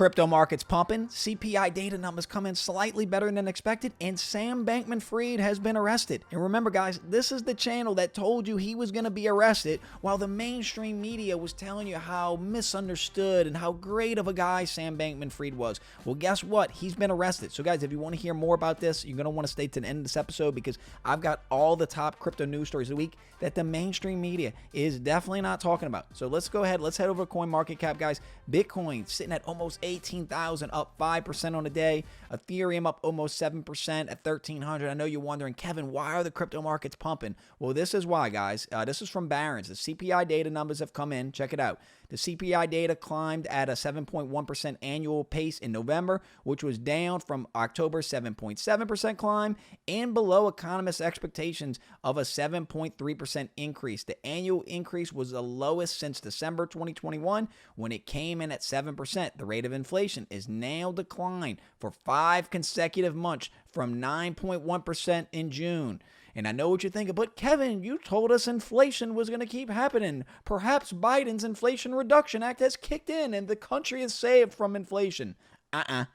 Crypto markets pumping, CPI data numbers come in slightly better than expected, and Sam Bankman-Fried has been arrested. And remember, guys, this is the channel that told you he was going to be arrested while the mainstream media was telling you how misunderstood and how great of a guy Sam Bankman-Fried was. Well, guess what? He's been arrested. So, guys, if you want to hear more about this, you're going to want to stay to the end of this episode because I've got all the top crypto news stories of the week that the mainstream media is definitely not talking about. So let's go ahead. Let's head over to CoinMarketCap, guys. Bitcoin sitting at almost 18,000, up 5% on the day. Ethereum up almost 7% at 1,300. I know you're wondering, Kevin, why are the crypto markets pumping? Well, this is why, guys. This is from Barron's. The CPI data numbers have come in. Check it out. The CPI data climbed at a 7.1% annual pace in November, which was down from October's 7.7% climb and below economists' expectations of a 7.3% increase. The annual increase was the lowest since December 2021 when it came in at 7%. The rate of inflation is now declined for 5 consecutive months from 9.1% in June. And I know what you're thinking, but Kevin, you told us inflation was going to keep happening. Perhaps Biden's Inflation Reduction Act has kicked in and the country is saved from inflation. And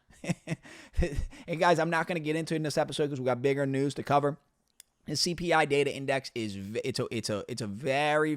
guys, I'm not going to get into it in this episode because we got bigger news to cover. The CPI data index is it's a very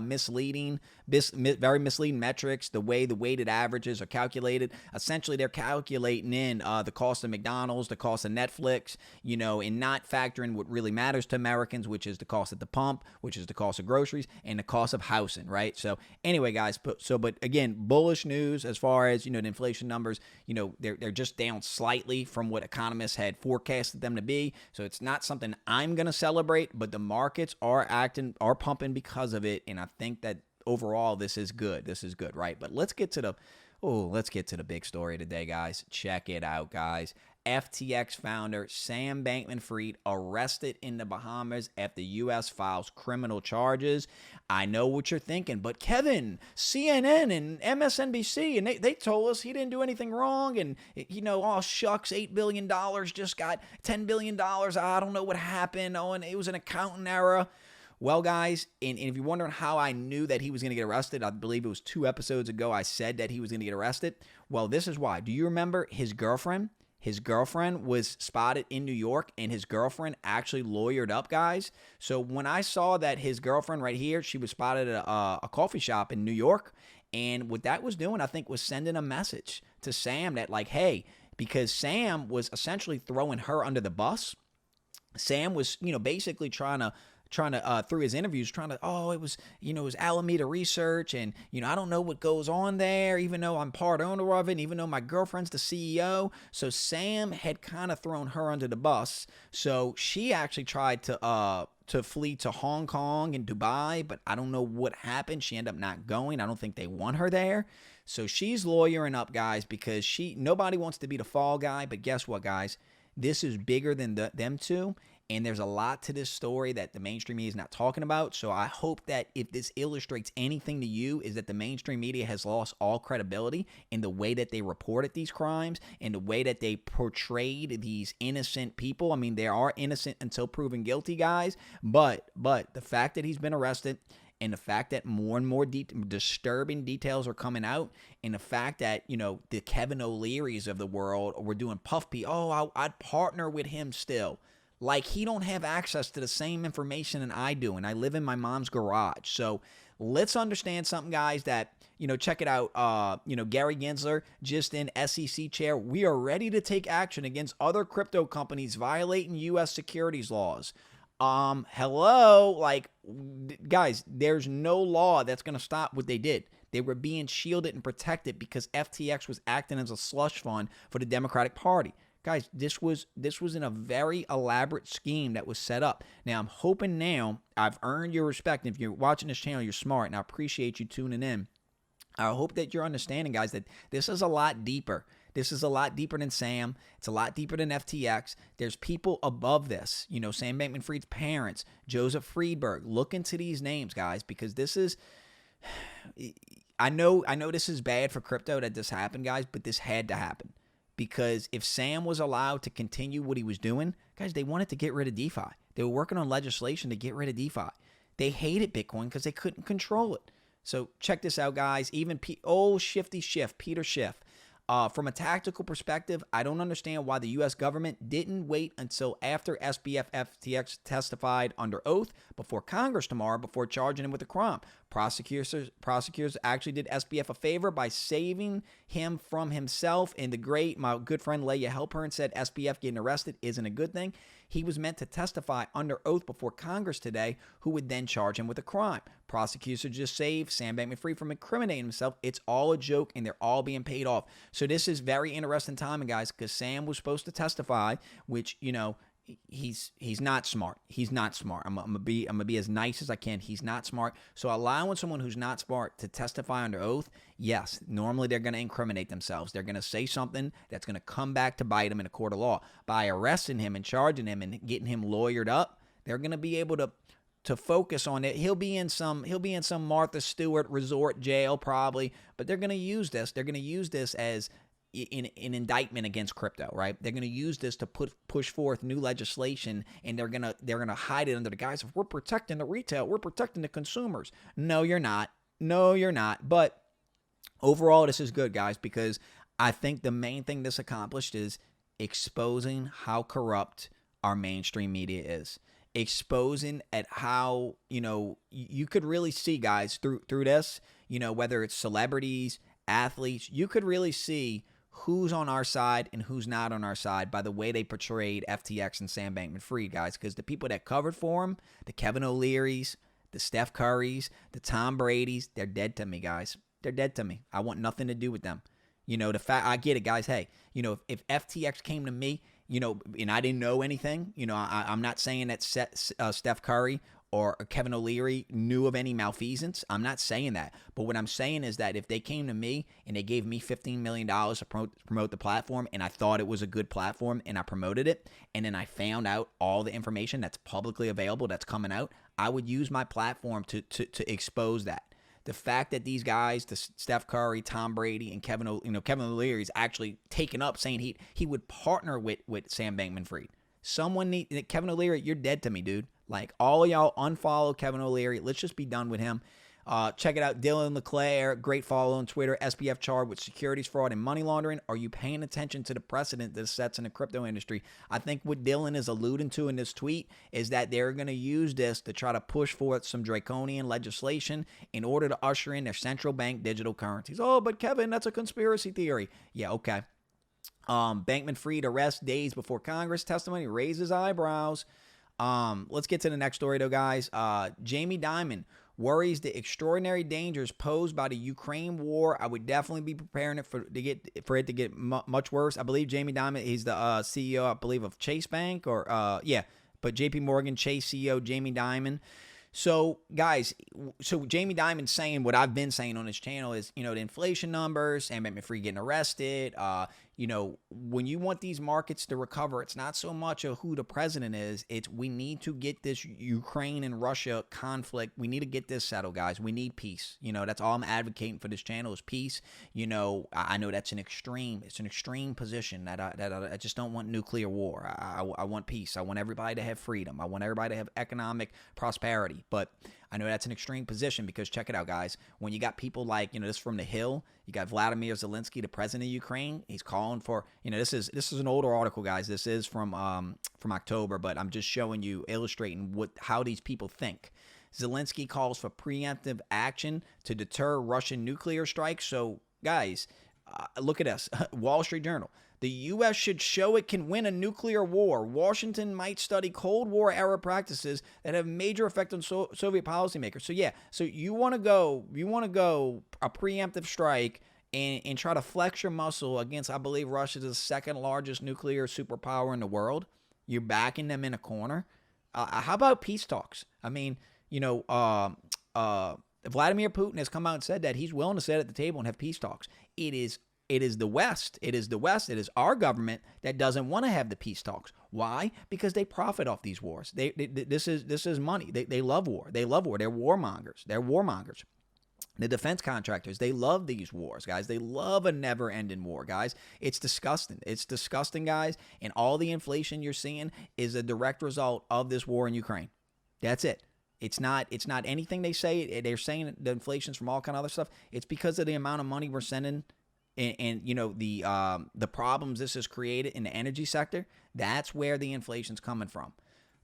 misleading very misleading metrics. The way the weighted averages are calculated, essentially they're calculating in the cost of McDonald's, the cost of Netflix, and not factoring what really matters to Americans, which is the cost at the pump, which is the cost of groceries, and the cost of housing, right? So anyway, guys, but again, bullish news as far as the inflation numbers. They're just down slightly from what economists had forecasted them to be. So it's not something I'm going to celebrate, but the markets are pumping because of it, and I think that overall this is good. This is good, right? But let's get to the big story today, guys. Check it out, guys. FTX founder Sam Bankman-Fried arrested in the Bahamas after U.S. files criminal charges. I know what you're thinking, but Kevin, CNN and MSNBC, and they told us he didn't do anything wrong, and oh shucks, $8 billion just got $10 billion. I don't know what happened. Oh, and it was an accounting error. Well, guys, and if you're wondering how I knew that he was going to get arrested, I believe it was 2 episodes ago I said that he was going to get arrested. Well, this is why. Do you remember his girlfriend? His girlfriend was spotted in New York, and his girlfriend actually lawyered up, guys. So when I saw that his girlfriend right here, she was spotted at a coffee shop in New York, and what that was doing, I think, was sending a message to Sam that, like, hey, because Sam was essentially throwing her under the bus. Sam was, basically trying to through his interviews, it was Alameda Research, and, I don't know what goes on there, even though I'm part owner of it, and even though my girlfriend's the CEO. So Sam had kind of thrown her under the bus. So she actually tried to flee to Hong Kong and Dubai, but I don't know what happened. She ended up not going. I don't think they want her there. So she's lawyering up, guys, because nobody wants to be the fall guy. But guess what, guys? This is bigger than them two. And there's a lot to this story that the mainstream media is not talking about. So I hope that if this illustrates anything to you, is that the mainstream media has lost all credibility in the way that they reported these crimes and the way that they portrayed these innocent people. I mean, they are innocent until proven guilty, guys. But the fact that he's been arrested, and the fact that more and more disturbing details are coming out, and the fact that, the Kevin O'Learys of the world were doing puff pee. Oh, I'd partner with him still. Like, he don't have access to the same information that I do, and I live in my mom's garage. So let's understand something, guys, that, check it out. Gary Gensler, just in SEC chair. We are ready to take action against other crypto companies violating U.S. securities laws. Hello? Like, guys, there's no law that's going to stop what they did. They were being shielded and protected because FTX was acting as a slush fund for the Democratic Party. Guys, this was in a very elaborate scheme that was set up. Now, I'm hoping now I've earned your respect. If you're watching this channel, you're smart, and I appreciate you tuning in. I hope that you're understanding, guys, that this is a lot deeper. This is a lot deeper than Sam. It's a lot deeper than FTX. There's people above this. Sam Bankman-Fried's parents, Joseph Friedberg. Look into these names, guys, because this is... I know this is bad for crypto that this happened, guys, but this had to happen. Because if Sam was allowed to continue what he was doing, guys, they wanted to get rid of DeFi. They were working on legislation to get rid of DeFi. They hated Bitcoin because they couldn't control it. So check this out, guys. Even Peter Schiff, From a tactical perspective, I don't understand why the U.S. government didn't wait until after SBF FTX testified under oath before Congress tomorrow before charging him with a crime. Prosecutors actually did SBF a favor by saving him from himself. And my good friend Leia Halpern said SBF getting arrested isn't a good thing. He was meant to testify under oath before Congress today, who would then charge him with a crime. Prosecutors just saved Sam Bankman-Fried from incriminating himself. It's all a joke, and they're all being paid off. So this is very interesting timing, guys, because Sam was supposed to testify, which, he's not smart. He's not smart. I'm gonna be as nice as I can. He's not smart. So allowing someone who's not smart to testify under oath, yes, normally they're gonna incriminate themselves. They're gonna say something that's gonna come back to bite them in a court of law. By arresting him and charging him and getting him lawyered up, they're gonna be able to focus on it. He'll be in some Martha Stewart resort jail probably, but they're gonna use this. They're gonna use this as an indictment against crypto, right? They're going to use this to push forth new legislation, and they're gonna hide it under the guise of we're protecting the retail, we're protecting the consumers. No, you're not. No, you're not. But overall, this is good, guys, because I think the main thing this accomplished is exposing how corrupt our mainstream media is. Exposing at how, you could really see, guys, through this, whether it's celebrities, athletes, you could really see who's on our side and who's not on our side by the way they portrayed FTX and Sam Bankman-Fried, guys, because the people that covered for him, the Kevin O'Learys, the Steph Currys, the Tom Bradys, they're dead to me, guys. They're dead to me. I want nothing to do with them. The fact, I get it, guys. Hey, if FTX came to me, and I didn't know anything, I'm not saying that Steph Curry or Kevin O'Leary knew of any malfeasance. I'm not saying that. But what I'm saying is that if they came to me and they gave me $15 million to promote the platform, and I thought it was a good platform and I promoted it, and then I found out all the information that's publicly available that's coming out, I would use my platform to expose that. The fact that these guys, the Steph Curry, Tom Brady, and Kevin O'Leary is actually taken up saying he would partner with Sam Bankman-Fried. Kevin O'Leary, you're dead to me, dude. Like, all of y'all unfollow Kevin O'Leary. Let's just be done with him. Check it out. Dylan LeClaire, great follow on Twitter. SBF charged with securities fraud and money laundering. Are you paying attention to the precedent that sets in the crypto industry? I think what Dylan is alluding to in this tweet is that they're going to use this to try to push forth some draconian legislation in order to usher in their central bank digital currencies. Oh, but Kevin, that's a conspiracy theory. Yeah, okay. Bankman-Fried arrest days before Congress testimony raises eyebrows. Let's get to the next story, though, guys. Jamie Dimon worries the extraordinary dangers posed by the Ukraine war. I would definitely be preparing it for it to get much worse. I believe Jamie Dimon, he's the CEO, I believe, of Chase Bank, but JP Morgan Chase CEO Jamie Dimon. So, guys, Jamie Dimon's saying what I've been saying on his channel is, the inflation numbers, Sam Bankman-Fried getting arrested. When you want these markets to recover, it's not so much of who the president is. It's we need to get this Ukraine and Russia conflict. We need to get this settled, guys. We need peace. That's all I'm advocating for this channel is peace. I know that's an extreme. It's an extreme position that I just don't want nuclear war. I want peace. I want everybody to have freedom. I want everybody to have economic prosperity. But I know that's an extreme position because check it out, guys. When you got people like, this from The Hill, you got Vladimir Zelensky, the president of Ukraine. He's calling for, this is an older article, guys. This is from October, but I'm just showing you, illustrating how these people think. Zelensky calls for preemptive action to deter Russian nuclear strikes. So, guys, look at us. Wall Street Journal. The U.S. should show it can win a nuclear war. Washington might study Cold War-era practices that have major effect on Soviet policymakers. So, yeah, you want to go a preemptive strike and try to flex your muscle against, I believe, Russia's the second largest nuclear superpower in the world. You're backing them in a corner. How about peace talks? I mean, Vladimir Putin has come out and said that he's willing to sit at the table and have peace talks. It is the West. It is our government that doesn't want to have the peace talks. Why? Because they profit off these wars. This is money. They love war. They're warmongers. The defense contractors, they love these wars, guys. They love a never-ending war, guys. It's disgusting. It's disgusting, guys. And all the inflation you're seeing is a direct result of this war in Ukraine. That's it. It's not anything they say. They're saying the inflation's from all kind of other stuff. It's because of the amount of money we're sending and you know, the problems this has created in the energy sector, that's where the inflation's coming from.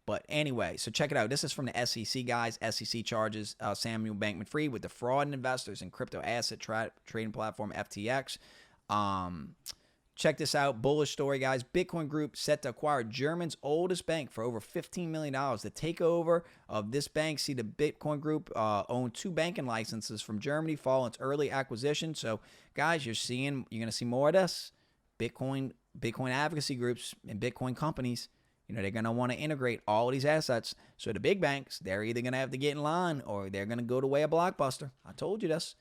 But anyway, so check it out. This is from the SEC, guys. SEC charges Samuel Bankman-Fried with defrauding investors in crypto asset trading platform FTX. Check this out. Bullish story, guys. Bitcoin Group set to acquire Germany's oldest bank for over $15 million. The takeover of this bank see the Bitcoin Group own 2 banking licenses from Germany following its early acquisition. So, guys, you're going to see more of this. Bitcoin advocacy groups and Bitcoin companies, you know, they're going to want to integrate all of these assets. So the big banks, they're either going to have to get in line or they're going to go the way of Blockbuster. I told you this.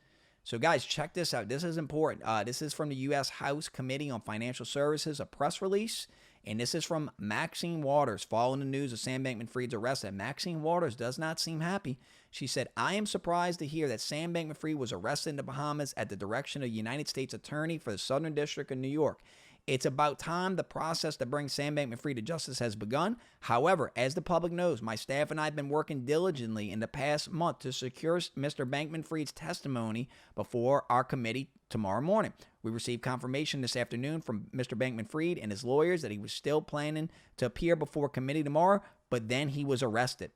So, guys, check this out. This is important. This is from the U.S. House Committee on Financial Services, a press release. And this is from Maxine Waters, following the news of Sam Bankman-Fried's arrest. And Maxine Waters does not seem happy. She said, I am surprised to hear that Sam Bankman-Fried was arrested in the Bahamas at the direction of the United States Attorney for the Southern District of New York. It's about time the process to bring Sam Bankman-Fried to justice has begun. However, as the public knows, my staff and I have been working diligently in the past month to secure Mr. Bankman-Fried's testimony before our committee tomorrow morning. We received confirmation this afternoon from Mr. Bankman-Fried and his lawyers that he was still planning to appear before committee tomorrow, but then he was arrested.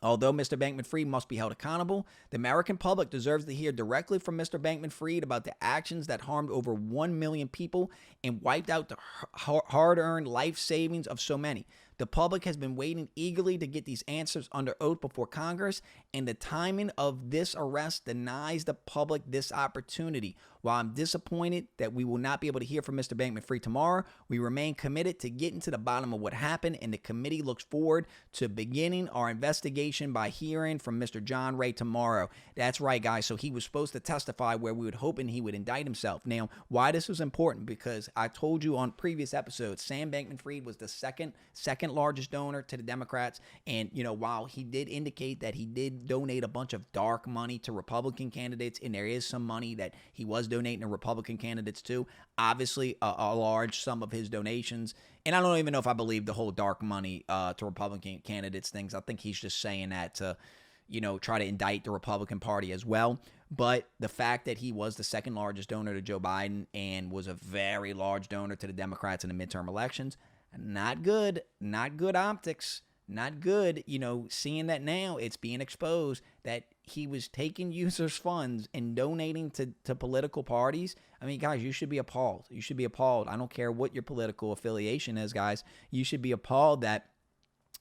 Although Mr. Bankman-Fried must be held accountable, the American public deserves to hear directly from Mr. Bankman-Fried about the actions that harmed over 1 million people and wiped out the hard-earned life savings of so many. The public has been waiting eagerly to get these answers under oath before Congress, and the timing of this arrest denies the public this opportunity. While I'm disappointed that we will not be able to hear from Mr. Bankman-Fried tomorrow, we remain committed to getting to the bottom of what happened, and the committee looks forward to beginning our investigation by hearing from Mr. John Ray tomorrow. That's right, guys. So he was supposed to testify where we were hoping he would indict himself. Now, why this was important? Because I told you on previous episodes, Sam Bankman-Fried was the second largest donor to the Democrats. And, you know, while he did indicate that he did donate a bunch of dark money to Republican candidates, and there is some money that he was donating to Republican candidates too, obviously a large sum of his donations. And I don't even know if I believe the whole dark money to Republican candidates things. I think he's just saying that to, you know, try to indict the Republican Party as well. But the fact that he was the second largest donor to Joe Biden and was a very large donor to the Democrats in the midterm elections, not good optics, not good. You know, seeing that now it's being exposed that he was taking users' funds and donating to political parties. I mean, guys, you should be appalled. You should be appalled. I don't care what your political affiliation is, guys. You should be appalled that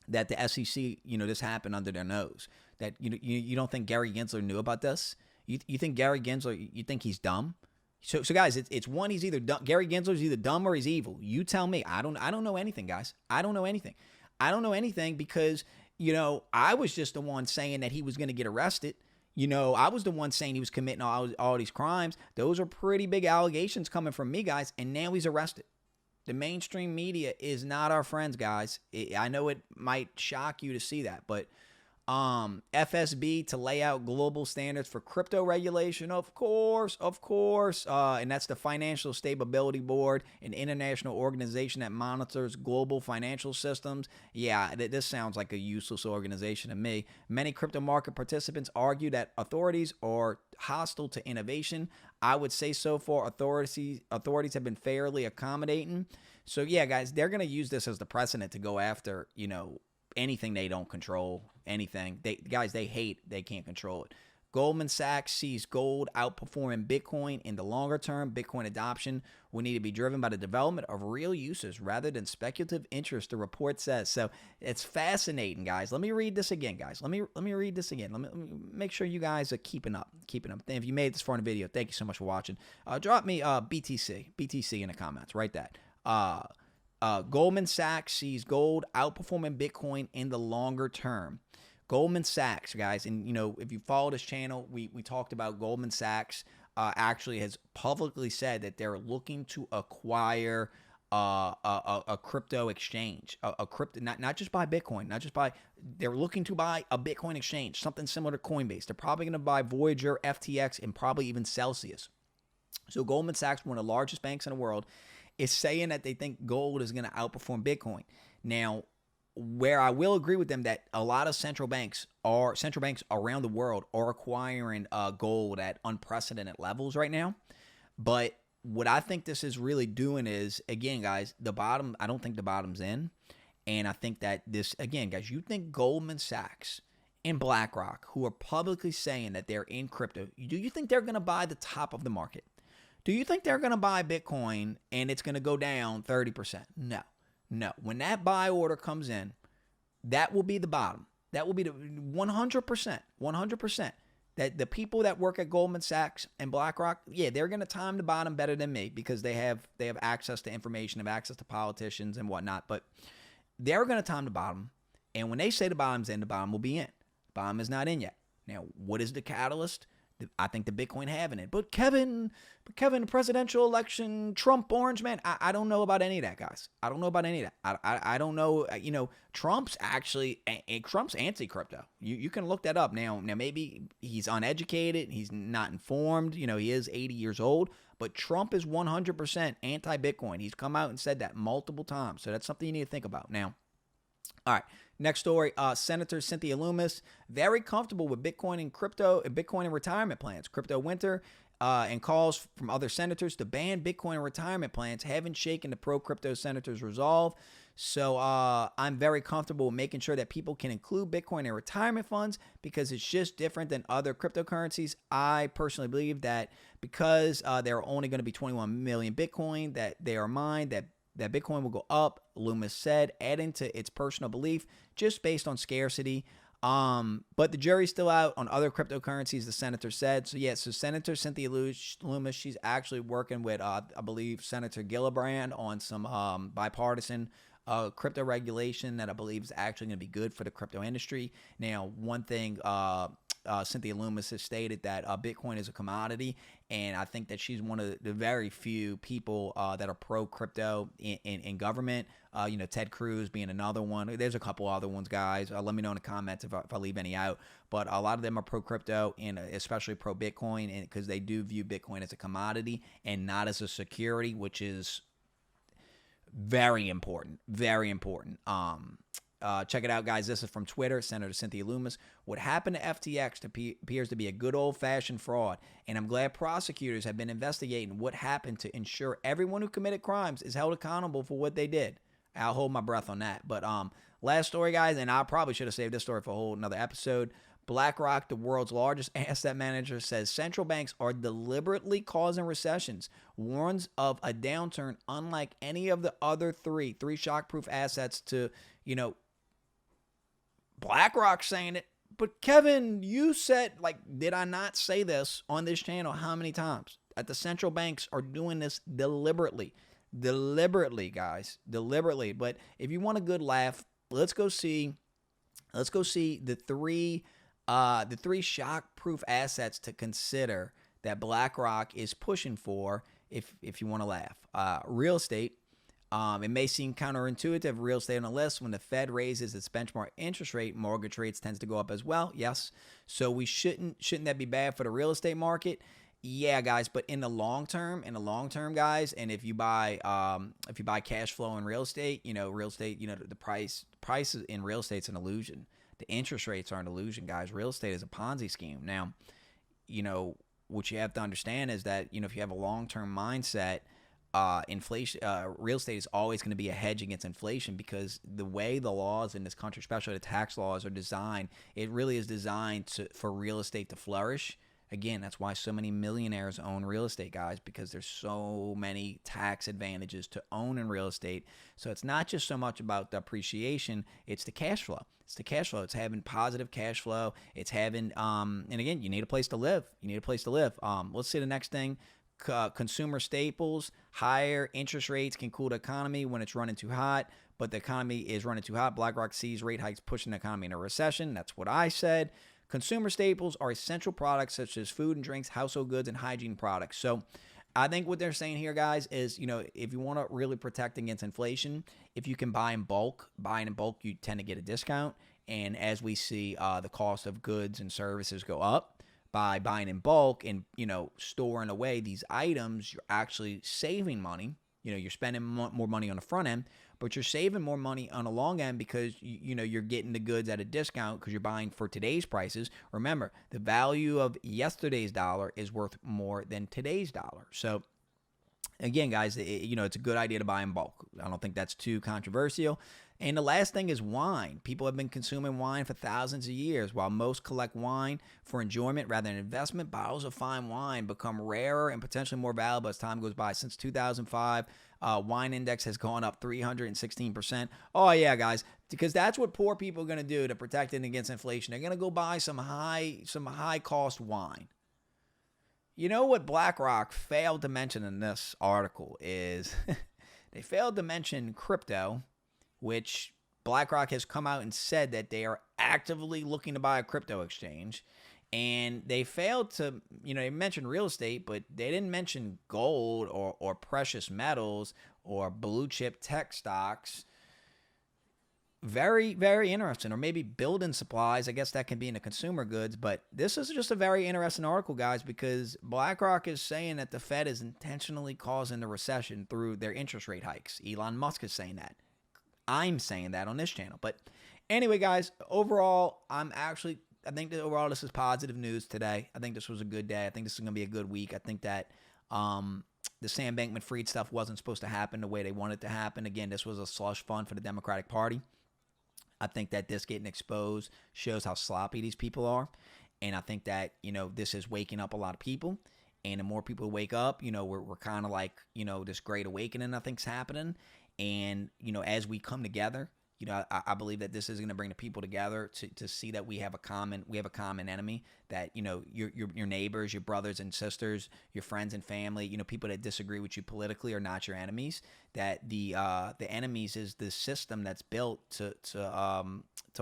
the SEC, you know, this happened under their nose. That you don't think Gary Gensler knew about this? You think Gary Gensler? You think he's dumb? So guys, it's one, he's either dumb. Gary Gensler's either dumb or he's evil. You tell me. I don't know anything, guys. I don't know anything. I don't know anything because, you know, I was just the one saying that he was going to get arrested. You know, I was the one saying he was committing all these crimes. Those are pretty big allegations coming from me, guys, and now he's arrested. The mainstream media is not our friends, guys. I know it might shock you to see that, but FSB to lay out global standards for crypto regulation, of course, and that's the Financial Stability Board, an international organization that monitors global financial systems. Yeah, this sounds like a useless organization to me. Many crypto market participants argue that authorities are hostile to innovation. I would say so far authorities have been fairly accommodating. So yeah, guys, they're going to use this as the precedent to go after, you know, anything they don't control, anything. They hate, they can't control it. Goldman Sachs sees gold outperforming Bitcoin in the longer term. Bitcoin adoption will need to be driven by the development of real uses rather than speculative interest, the report says. So it's fascinating, guys. Let me read this again, guys. Let me read this again. Let me make sure you guys are keeping up. If you made this far in the video, thank you so much for watching. Drop me BTC in the comments. Write that. Goldman Sachs sees gold outperforming Bitcoin in the longer term. Goldman Sachs, guys, and you know, if you follow this channel, we talked about Goldman Sachs actually has publicly said that they're looking to acquire a crypto exchange, a crypto, not just buy Bitcoin, they're looking to buy a Bitcoin exchange, something similar to Coinbase. They're probably going to buy Voyager, FTX, and probably even Celsius. So Goldman Sachs, one of the largest banks in the world, is saying that they think gold is going to outperform Bitcoin. Now, where I will agree with them that a lot of central banks around the world are acquiring gold at unprecedented levels right now. But what I think this is really doing is, again, guys, the bottom, I don't think the bottom's in. And I think that this, again, guys, you think Goldman Sachs and BlackRock, who are publicly saying that they're in crypto, do you think they're going to buy the top of the market? Do you think they're going to buy Bitcoin and it's going to go down 30%? No, no. When that buy order comes in, that will be the bottom. That will be the 100%. That the people that work at Goldman Sachs and BlackRock, yeah, they're going to time the bottom better than me because they have access to information, have access to politicians and whatnot. But they're going to time the bottom. And when they say the bottom's in, the bottom will be in. The bottom is not in yet. Now, what is the catalyst? I think the Bitcoin having it. But Kevin, presidential election, Trump, orange man. I don't know about any of that, guys. I don't know about any of that. I don't know. Trump's anti-crypto. You can look that up. Now maybe he's uneducated. He's not informed. He is 80 years old. But Trump is 100% anti-Bitcoin. He's come out and said that multiple times. So that's something you need to think about. Now, all right. Next story, Senator Cynthia Lummis, very comfortable with Bitcoin and crypto and Bitcoin and retirement plans. Crypto winter and calls from other senators to ban Bitcoin and retirement plans haven't shaken the pro-crypto senators' resolve. So I'm very comfortable with making sure that people can include Bitcoin in retirement funds because it's just different than other cryptocurrencies. I personally believe that because there are only going to be 21 million Bitcoin, that they are mine, that Bitcoin will go up, Loomis said, adding to its personal belief just based on scarcity. But the jury's still out on other cryptocurrencies, the senator said. So Senator Cynthia Loomis, she's actually working with, I believe, Senator Gillibrand on some bipartisan crypto regulation that I believe is actually going to be good for the crypto industry. Now, one thing Cynthia Loomis has stated that Bitcoin is a commodity, and I think that she's one of the very few people that are pro-crypto in government. Ted Cruz being another one. There's a couple other ones, guys. Let me know in the comments if I leave any out. But a lot of them are pro-crypto and especially pro-Bitcoin because they do view Bitcoin as a commodity and not as a security, which is very important. Very important. Check it out, guys. This is from Twitter, Senator Cynthia Loomis. What happened to FTX appears to be a good old-fashioned fraud, and I'm glad prosecutors have been investigating what happened to ensure everyone who committed crimes is held accountable for what they did. I'll hold my breath on that. But last story, guys, and I probably should have saved this story for a whole another episode. BlackRock, the world's largest asset manager, says central banks are deliberately causing recessions, warns of a downturn unlike any of the other three shockproof assets to, BlackRock saying it. But Kevin, you said, did I not say this on this channel how many times? That the central banks are doing this deliberately. Deliberately, guys. Deliberately. But if you want a good laugh, let's go see the three shockproof assets to consider that BlackRock is pushing for if you want to laugh. Real estate. It may seem counterintuitive, real estate on the list. When the Fed raises its benchmark interest rate, mortgage rates tends to go up as well. Yes. So we shouldn't that be bad for the real estate market? Yeah, guys, but in the long term, guys, and if you buy cash flow in real estate, the price in real estate's an illusion. The interest rates are an illusion, guys. Real estate is a Ponzi scheme. Now, what you have to understand is that, if you have a long-term mindset, inflation, real estate is always going to be a hedge against inflation because the way the laws in this country, especially the tax laws, are designed, it really is designed for real estate to flourish. Again, that's why so many millionaires own real estate, guys, because there's so many tax advantages to own in real estate. So it's not just so much about the appreciation, it's the cash flow. It's having positive cash flow. It's having, and again, you need a place to live. Let's see the next thing. Consumer staples, higher interest rates can cool the economy when it's running too hot, but the economy is running too hot. BlackRock sees rate hikes pushing the economy in a recession. That's what I said. Consumer staples are essential products such as food and drinks, household goods, and hygiene products. So I think what they're saying here, guys, is, if you want to really protect against inflation, if you can buy in bulk, you tend to get a discount. And as we see the cost of goods and services go up, by buying in bulk and, storing away these items, you're actually saving money. You're spending more money on the front end, but you're saving more money on the long end because, you're getting the goods at a discount because you're buying for today's prices. Remember, the value of yesterday's dollar is worth more than today's dollar. So Again, guys, it's a good idea to buy in bulk. I don't think that's too controversial. And the last thing is wine. People have been consuming wine for thousands of years. While most collect wine for enjoyment rather than investment, bottles of fine wine become rarer and potentially more valuable as time goes by. Since 2005, wine index has gone up 316%. Oh, yeah, guys, because that's what poor people are going to do to protect it against inflation. They're going to go buy some high-cost wine. You know what BlackRock failed to mention in this article is they failed to mention crypto, which BlackRock has come out and said that they are actively looking to buy a crypto exchange. And they failed to, they mentioned real estate, but they didn't mention gold or precious metals or blue chip tech stocks. Very, very interesting. Or maybe building supplies. I guess that can be in the consumer goods. But this is just a very interesting article, guys, because BlackRock is saying that the Fed is intentionally causing the recession through their interest rate hikes. Elon Musk is saying that. I'm saying that on this channel. But anyway, guys, overall, I think that overall this is positive news today. I think this was a good day. I think this is going to be a good week. I think that the Sam Bankman-Fried stuff wasn't supposed to happen the way they wanted it to happen. Again, this was a slush fund for the Democratic Party. I think that this getting exposed shows how sloppy these people are. And I think that, this is waking up a lot of people. And the more people wake up, we're kind of like, this great awakening I think's happening. And, as we come together, I believe that this is going to bring the people together to see that we have a common enemy, that, your neighbors, your brothers and sisters, your friends and family, people that disagree with you politically are not your enemies, that the enemies is the system that's built to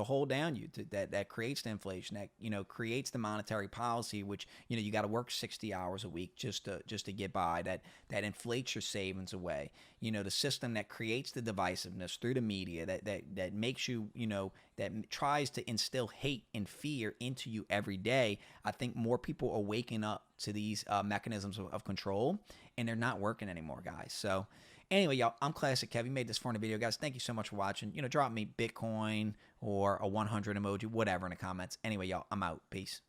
hold down you, that creates the inflation, that, creates the monetary policy, which, you got to work 60 hours a week just to get by, that inflates your savings away, the system that creates the divisiveness through the media, that makes you, that tries to instill hate and fear into you every day. I think more people are waking up to these mechanisms of control, and they're not working anymore, guys. So anyway, y'all, I'm Classic Kev. You made this far in a video, guys. Thank you so much for watching. Drop me Bitcoin or a 100 emoji, whatever in the comments. Anyway, y'all, I'm out. Peace.